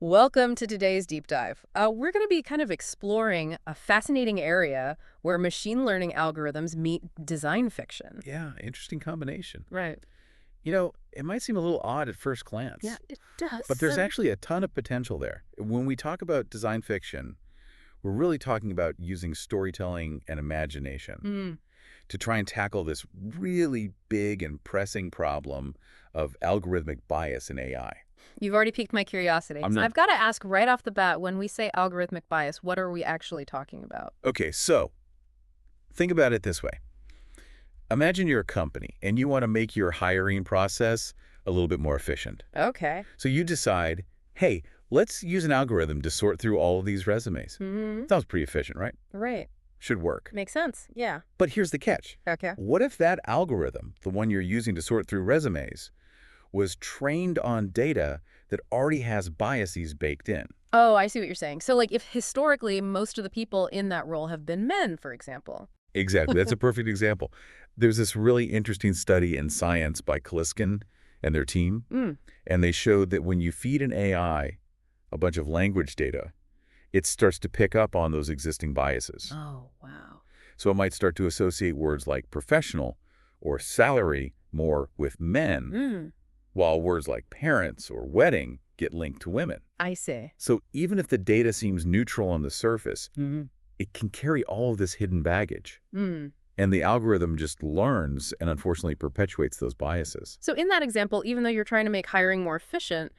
Welcome to today's deep dive. We're going to be kind of exploring a fascinating area where machine learning algorithms meet design fiction. Yeah, interesting combination. Right. It might seem a little odd at first Yeah, glance, it does. but there's actually a ton of potential there. When we talk about design fiction, we're really talking about using storytelling and imagination Mm. to try and tackle this really big and pressing problem of algorithmic bias in AI. You've already piqued my curiosity. I'm So not... I've got to ask right off the bat, when we say algorithmic bias, what are we actually talking about? Okay, so think about it this way. Imagine you're a company and you want to make your hiring process a little bit more efficient. Okay. So you decide, hey, let's use an algorithm to sort through all of these resumes. Mm-hmm. Sounds pretty efficient, right? Right. Should work. Makes sense. Yeah. But here's the catch. Okay. What if that algorithm, the one you're using to sort through resumes, was trained on data that already has biases baked in? Oh, I see what you're saying. So, like, if historically most of the people in that role have been men, for example. Exactly. That's a perfect example. There's this really interesting study in Science by Kaliskin and their team, Mm. and they showed that when you feed an AI a bunch of language data, it starts to pick up on those existing biases. Oh, wow. So it might start to associate words like professional or salary more with men, Mm. while words like parents or wedding get linked to women. I see. So even if the data seems neutral on the surface, Mm-hmm. it can carry all of this hidden baggage. Mm. And the algorithm just learns and unfortunately perpetuates those biases. So in that example, even though you're trying to make hiring more efficient,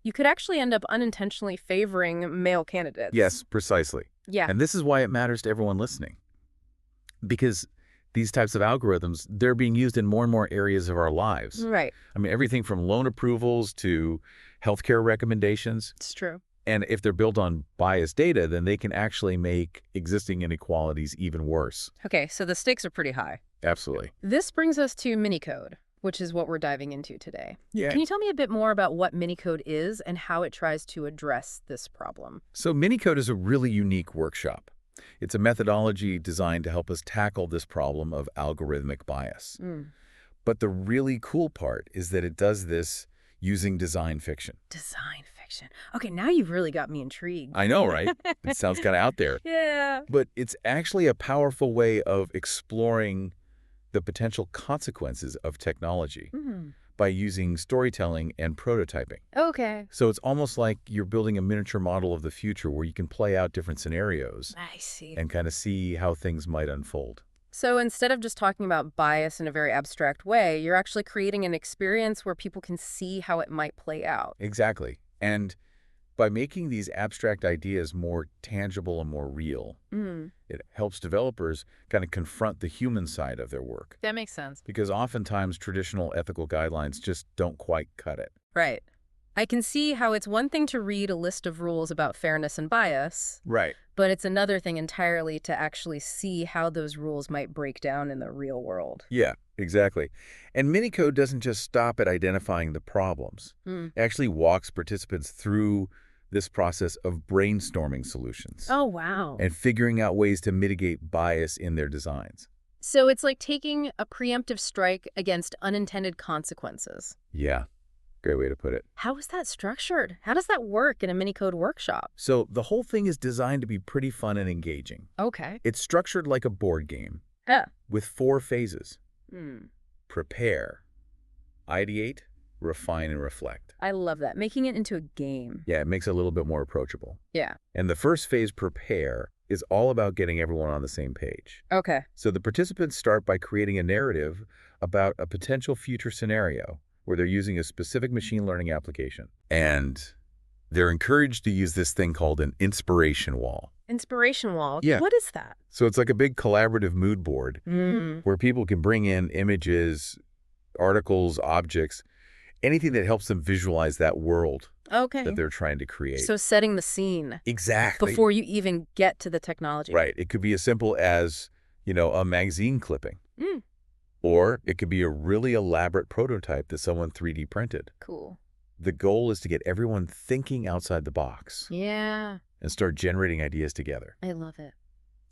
you could actually end up unintentionally favoring male candidates. Yes, precisely. Yeah. And this is why it matters to everyone listening. Because these types of algorithms, they're being used in more and more areas of our lives. Right. I mean, everything from loan approvals to healthcare recommendations. It's true. And if they're built on biased data, then they can actually make existing inequalities even worse. Okay, so the stakes are pretty high. Absolutely. This brings us to MiniCode, which is what we're diving into today. Yeah. Can you tell me a bit more about what MiniCode is and how it tries to address this problem? So MiniCode is a really unique workshop. It's a methodology designed to help us tackle this problem of algorithmic bias. Mm. But the really cool part is that it does this using design fiction. Design fiction. Okay, now you've really got me intrigued. I know, right? It sounds kind of out there. Yeah. But it's actually a powerful way of exploring the potential consequences of technology Mm. by using storytelling and prototyping. Okay. So it's almost like you're building a miniature model of the future where you can play out different scenarios I see. and kind of see how things might unfold. So instead of just talking about bias in a very abstract way, you're actually creating an experience where people can see how it might play out. Exactly. And by making these abstract ideas more tangible and more real, Mm. it helps developers kind of confront the human side of their work. That makes sense. Because oftentimes traditional ethical guidelines just don't quite cut it. Right. I can see how it's one thing to read a list of rules about fairness and bias, Right. but it's another thing entirely to actually see how those rules might break down in the real world. Yeah, exactly. And MiniCode doesn't just stop at identifying the problems. Mm. It actually walks participants through this process of brainstorming solutions Oh, wow. and figuring out ways to mitigate bias in their designs. So it's like taking a preemptive strike against unintended consequences. Yeah, great way to put it. How is that structured? How does that work in a MiniCode workshop? So the whole thing is designed to be pretty fun and engaging. Okay. It's structured like a board game Yeah. with 4 phases. Mm. Prepare, ideate, refine, and reflect. I love that. Making it into a game. Yeah, it makes it a little bit more approachable. Yeah. And the first phase, prepare, is all about getting everyone on the same page. Okay. So the participants start by creating a narrative about a potential future scenario where they're using a specific machine learning application. And they're encouraged to use this thing called an inspiration wall. Inspiration wall. Yeah. What is that? So it's like a big collaborative mood board Mm. where people can bring in images, articles, objects, anything that helps them visualize that world Okay. that they're trying to create. So setting the scene Exactly. before you even get to the technology. Right. It could be as simple as, a magazine clipping. Mm. Or it could be a really elaborate prototype that someone 3D printed. Cool. The goal is to get everyone thinking outside the box Yeah. and start generating ideas together. I love it.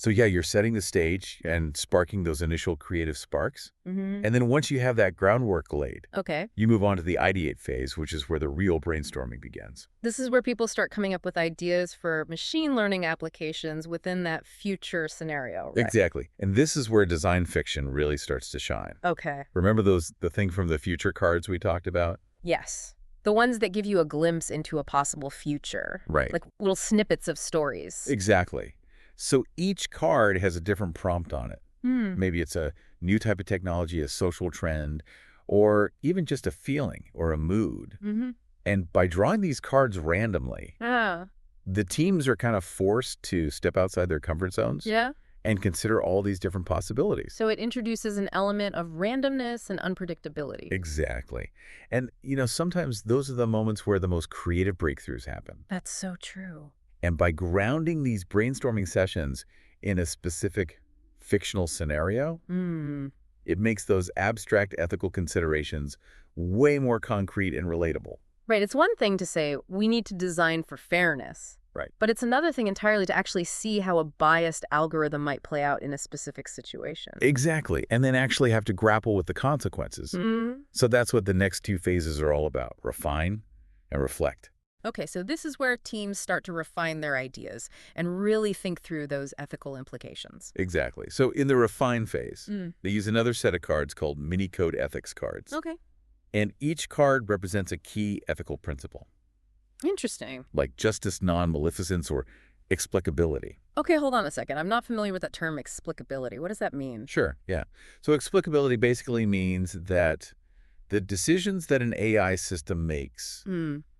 So yeah, you're setting the stage and sparking those initial creative sparks. And then once you have that groundwork laid, Okay. you move on to the ideate phase, which is where the real brainstorming begins. This is where people start coming up with ideas for machine learning applications within that future scenario, right? Exactly. And this is where design fiction really starts to shine. Okay. Remember the thing from the future cards we talked about? Yes. The ones that give you a glimpse into a possible future. Right. Like little snippets of stories. Exactly. So each card has a different prompt on it. Maybe it's a new type of technology, a social trend, or even just a feeling or a mood. And by drawing these cards randomly, the teams are kind of forced to step outside their comfort zones Yeah. and consider all these different possibilities. So it introduces an element of randomness and unpredictability. Exactly. And, sometimes those are the moments where the most creative breakthroughs happen. That's so true. And by grounding these brainstorming sessions in a specific fictional scenario, it makes those abstract ethical considerations way more concrete and relatable. Right. It's one thing to say we need to design for fairness. Right. But it's another thing entirely to actually see how a biased algorithm might play out in a specific situation. Exactly. And then actually have to grapple with the consequences. So that's what the next two phases are all about: refine and reflect. Okay, so this is where teams start to refine their ideas and really think through those ethical implications. Exactly. So in the refine phase, they use another set of cards called MiniCode ethics cards. Okay. And each card represents a key ethical principle, Interesting. like justice, non-maleficence, or explicability. Okay, hold on a second. I'm not familiar with that term explicability. What does that mean? Sure, yeah. So explicability basically means that the decisions that an AI system makes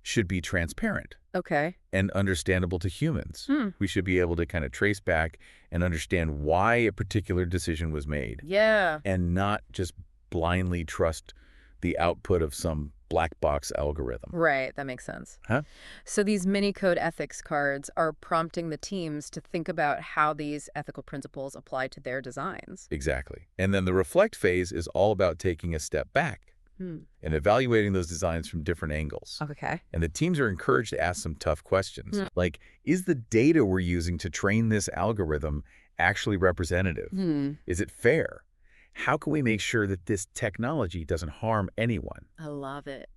should be transparent Okay. and understandable to humans. We should be able to kind of trace back and understand why a particular decision was made, Yeah. and not just blindly trust the output of some black box algorithm. Right, that makes sense. Huh? So these mini-code ethics cards are prompting the teams to think about how these ethical principles apply to their designs. Exactly. And then the reflect phase is all about taking a step back and evaluating those designs from different angles. Okay. And the teams are encouraged to ask some tough questions, like, is the data we're using to train this algorithm actually representative? Is it fair? How can we make sure that this technology doesn't harm anyone? I love it.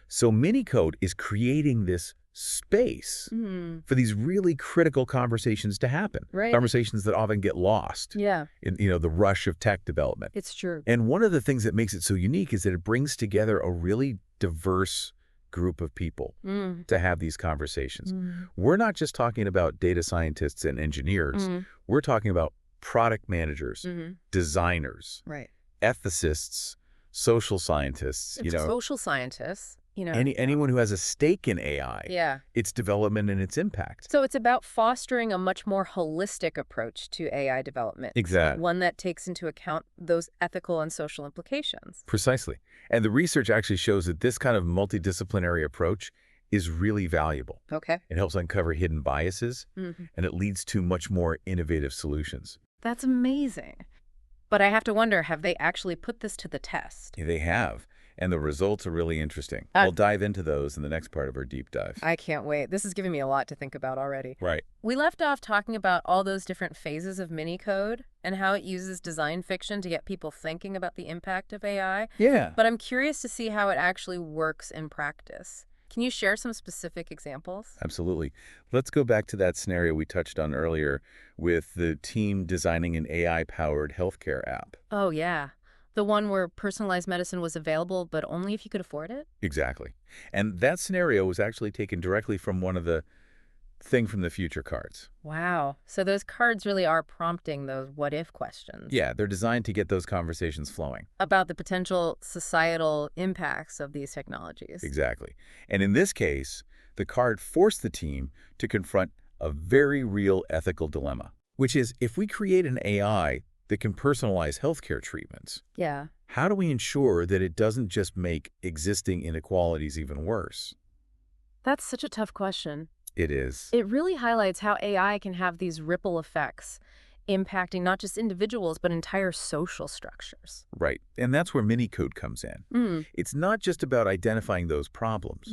So MiniCode is creating this space for these really critical conversations to happen. Right. Conversations that often get lost Yeah, in the rush of tech development. it's true. And one of the things that makes it so unique is that it brings together a really diverse group of people to have these conversations. We're not just talking about data scientists and engineers. We're talking about product managers, designers, Right. ethicists, social scientists, Social scientists, anyone who has a stake in AI, Yeah. its development and its impact. So it's about fostering a much more holistic approach to AI development. Exactly. One that takes into account those ethical and social implications. Precisely. And the research actually shows that this kind of multidisciplinary approach is really valuable. Okay. It helps uncover hidden biases, and it leads to much more innovative solutions. That's amazing. But I have to wonder, have they actually put this to the test? They have, and the results are really interesting. We'll dive into those in the next part of our deep dive. I can't wait. This is giving me a lot to think about already. Right. We left off talking about all those different phases of MiniCode and how it uses design fiction to get people thinking about the impact of AI. Yeah. But I'm curious to see how it actually works in practice. Can you share some specific examples? Absolutely. Let's go back to that scenario we touched on earlier with the team designing an AI-powered healthcare app. Oh, yeah. The one where personalized medicine was available, but only if you could afford it? Exactly. And that scenario was actually taken directly from one of the thing from the future cards. Wow. So those cards really are prompting those what-if questions. Yeah, they're designed to get those conversations flowing. About the potential societal impacts of these technologies. Exactly. And in this case, the card forced the team to confront a very real ethical dilemma, which is, if we create an AI that can personalize healthcare treatments, Yeah. how do we ensure that it doesn't just make existing inequalities even worse? That's such a tough question. It is. It really highlights how AI can have these ripple effects, impacting not just individuals, but entire social structures. Right. And that's where MiniCode comes in. It's not just about identifying those problems.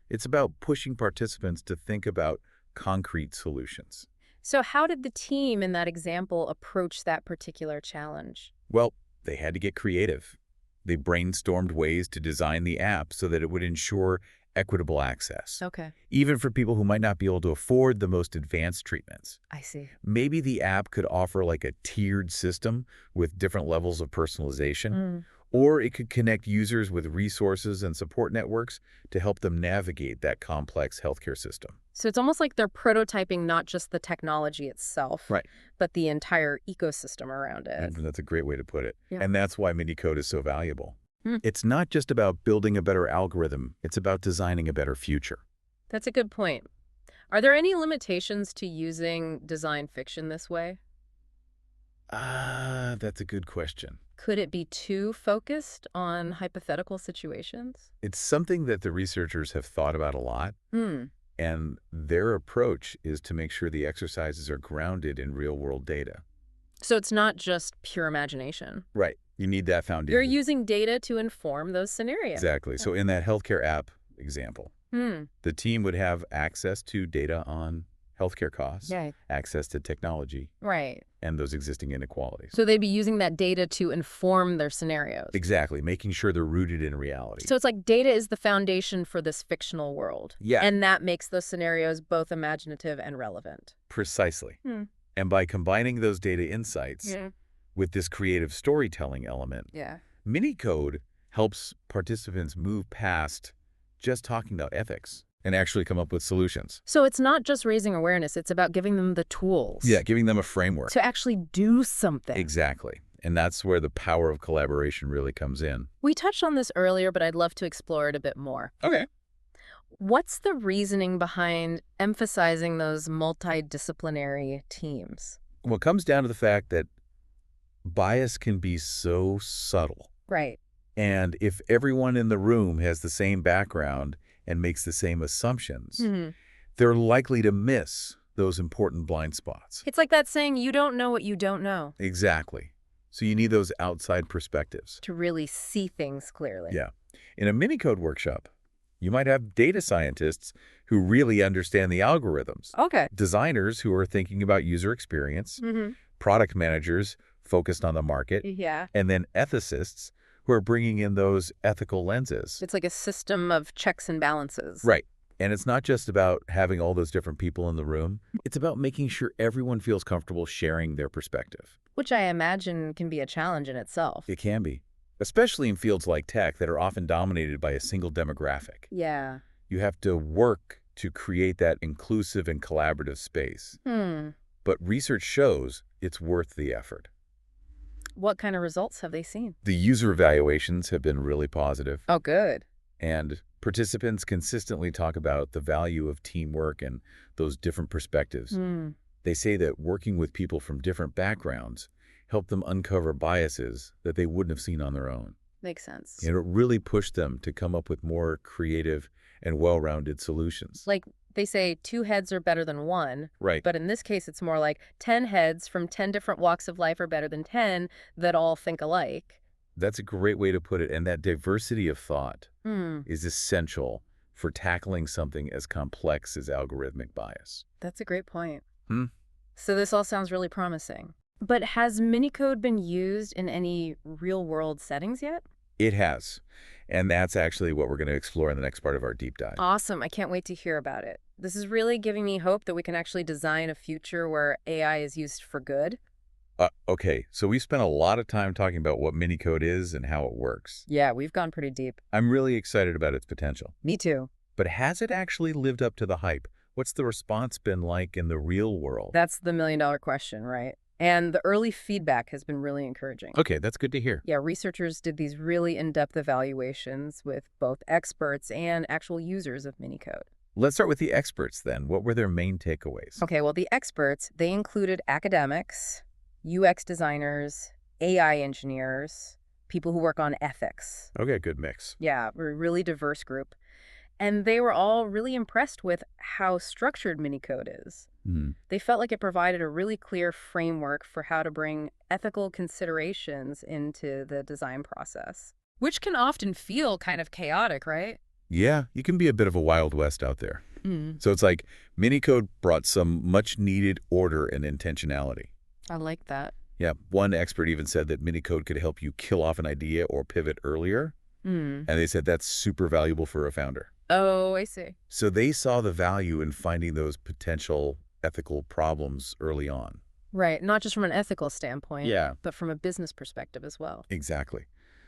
It's about pushing participants to think about concrete solutions. So how did the team in that example approach that particular challenge? Well, they had to get creative. They brainstormed ways to design the app so that it would ensure equitable access, Okay, even for people who might not be able to afford the most advanced treatments. I see. Maybe the app could offer like a tiered system with different levels of personalization, Mm. or it could connect users with resources and support networks to help them navigate that complex healthcare system. So it's almost like they're prototyping not just the technology itself, Right. but the entire ecosystem around it. That's a great way to put it. Yeah. And that's why MiniCode is so valuable. Hmm. It's not just about building a better algorithm, it's about designing a better future. That's a good point. Are there any limitations to using design fiction this way? That's a good question. Could it be too focused on hypothetical situations? It's something that the researchers have thought about a lot, Hmm. and their approach is to make sure the exercises are grounded in real-world data. So it's not just pure imagination. Right. You need that You're foundation. using data to inform those scenarios. Exactly. So in that healthcare app example, Hmm. the team would have access to data on healthcare costs, Yeah. access to technology, Right. and those existing inequalities. So they'd be using that data to inform their scenarios. Exactly, making sure they're rooted in reality. So it's like data is the foundation for this fictional world. Yeah. And that makes those scenarios both imaginative and relevant. Precisely. Hmm. And by combining those data insights Yeah. with this creative storytelling element, Yeah. MiniCode helps participants move past just talking about ethics and actually come up with solutions. So it's not just raising awareness, it's about giving them the tools. Yeah, giving them a framework. To actually do something. Exactly. And that's where the power of collaboration really comes in. We touched on this earlier, but I'd love to explore it a bit more. Okay. What's the reasoning behind emphasizing those multidisciplinary teams? Well, it comes down to the fact that bias can be so subtle. Right. And if everyone in the room has the same background and makes the same assumptions, they're likely to miss those important blind spots. It's like that saying, you don't know what you don't know, Exactly. So you need those outside perspectives. to really see things clearly. Yeah. In a MiniCode workshop, you might have data scientists who really understand the algorithms, Okay. designers who are thinking about user experience, Mm-hmm. product managers focused on the market, Yeah. and then ethicists who are bringing in those ethical lenses. It's like a system of checks and balances. Right. And it's not just about having all those different people in the room. It's about making sure everyone feels comfortable sharing their perspective. Which I imagine can be a challenge in itself. It can be, especially in fields like tech that are often dominated by a single demographic. Yeah. You have to work to create that inclusive and collaborative space. But research shows it's worth the effort. What kind of results have they seen? The user evaluations have been really positive, Oh, good. and participants consistently talk about the value of teamwork and those different perspectives. They say that working with people from different backgrounds helped them uncover biases that they wouldn't have seen on their own. Makes sense. And it really pushed them to come up with more creative and well-rounded solutions. Like they say 2 heads are better than 1, Right. but in this case it's more like 10 heads from 10 different walks of life are better than 10 that all think alike. That's a great way to put it. And that diversity of thought is essential for tackling something as complex as algorithmic bias. That's a great point. Hmm. So this all sounds really promising. But has MiniCode been used in any real-world settings yet? It has. And that's actually what we're going to explore in the next part of our deep dive. Awesome. I can't wait to hear about it. This is really giving me hope that we can actually design a future where AI is used for good. Okay, so we spent a lot of time talking about what MiniCode is and how it works. Yeah, we've gone pretty deep. I'm really excited about its potential. Me too. But has it actually lived up to the hype? What's the response been like in the real world? That's the million-dollar question, right? And the early feedback has been really encouraging. Okay, that's good to hear. Yeah, researchers did these really in-depth evaluations with both experts and actual users of MiniCode. Let's start with the experts then. What were their main takeaways? Okay, well, the experts, they included academics, UX designers, AI engineers, people who work on ethics. Okay, good mix. Yeah, we're a really diverse group. And they were all really impressed with how structured MiniCode is. They felt like it provided a really clear framework for how to bring ethical considerations into the design process. Which can often feel kind of chaotic, right? Yeah, you can be a bit of a Wild West out there. Mm, So it's like MiniCode brought some much-needed order and intentionality. I like that. Yeah, one expert even said that MiniCode could help you kill off an idea or pivot earlier, Mm. and they said that's super valuable for a founder. Oh, I see. So they saw the value in finding those potential ethical problems early on. Right. Not just from an ethical standpoint, Yeah, but from a business perspective as well. exactly.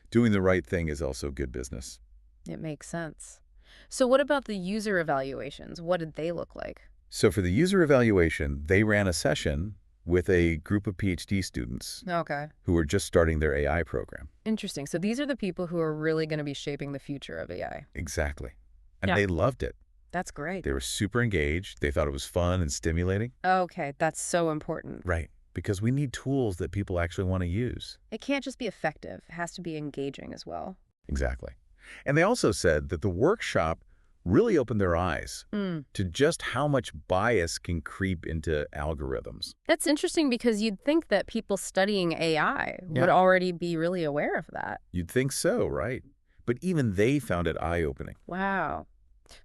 Doing the right thing is also good business. It makes sense. So what about the user evaluations? What did they look like? So for the user evaluation, they ran a session with a group of PhD students Okay. who were just starting their AI program. Interesting. So these are the people who are really going to be shaping the future of AI. Exactly. And Yeah. they loved it. That's great. They were super engaged. They thought it was fun and stimulating. Okay, that's so important. Right. Because we need tools that people actually want to use. It can't just be effective. It has to be engaging as well. Exactly. And they also said that the workshop really opened their eyes Mm. to just how much bias can creep into algorithms. That's interesting because you'd think that people studying AI Yeah. would already be really aware of that. You'd think so, right? But even they found it eye-opening. Wow.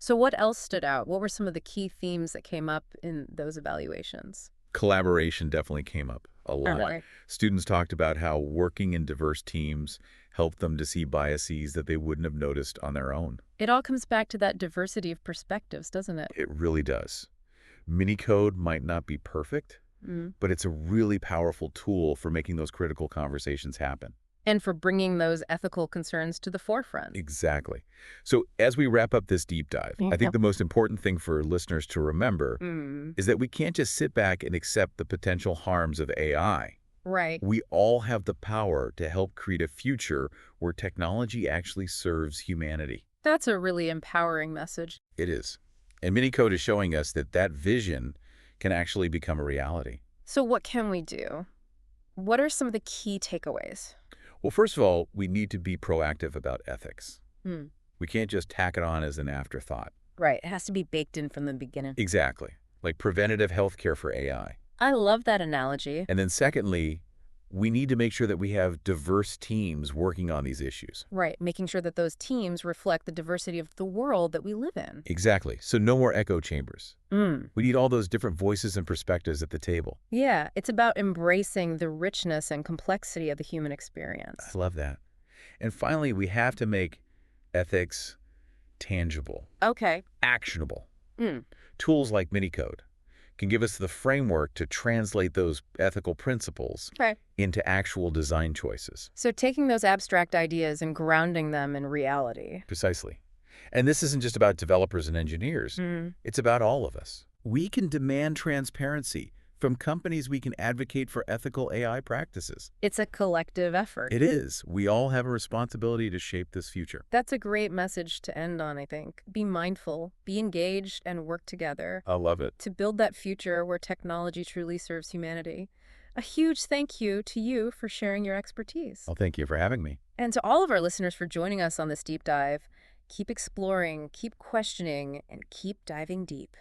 So what else stood out? What were some of the key themes that came up in those evaluations? Collaboration definitely came up a lot. Okay. Students talked about how working in diverse teams helped them to see biases that they wouldn't have noticed on their own. It all comes back to that diversity of perspectives, doesn't it? It really does. MiniCode might not be perfect, Mm. but it's a really powerful tool for making those critical conversations happen. And for bringing those ethical concerns to the forefront. Exactly. So as we wrap up this deep dive, I Yep. think the most important thing for listeners to remember Mm. is that we can't just sit back and accept the potential harms of AI. Right. We all have the power to help create a future where technology actually serves humanity. That's a really empowering message. It is. And MiniCode is showing us that that vision can actually become a reality. So what can we do? What are some of the key takeaways? Well, first of all, we need to be proactive about ethics. Hmm. We can't just tack it on as an afterthought. Right. It has to be baked in from the beginning. Exactly. Like preventative healthcare for AI. I love that analogy. And then secondly, we need to make sure that we have diverse teams working on these issues. Right. Making sure that those teams reflect the diversity of the world that we live in. Exactly. So no more echo chambers. Mm. We need all those different voices and perspectives at the table. Yeah. It's about embracing the richness and complexity of the human experience. I love that. And finally, we have to make ethics tangible, Okay. actionable. Mm. Tools like MiniCode can give us the framework to translate those ethical principles Okay. into actual design choices. So taking those abstract ideas and grounding them in reality. Precisely. And this isn't just about developers and engineers. Mm. It's about all of us. We can demand transparency from companies. We can advocate for ethical AI practices. It's a collective effort. It is. We all have a responsibility to shape this future. That's a great message to end on, I think. Be mindful, be engaged, and work together I love it. to build that future where technology truly serves humanity. A huge thank you to you for sharing your expertise. Well, thank you for having me. And to all of our listeners for joining us on this deep dive. Keep exploring, keep questioning, and keep diving deep.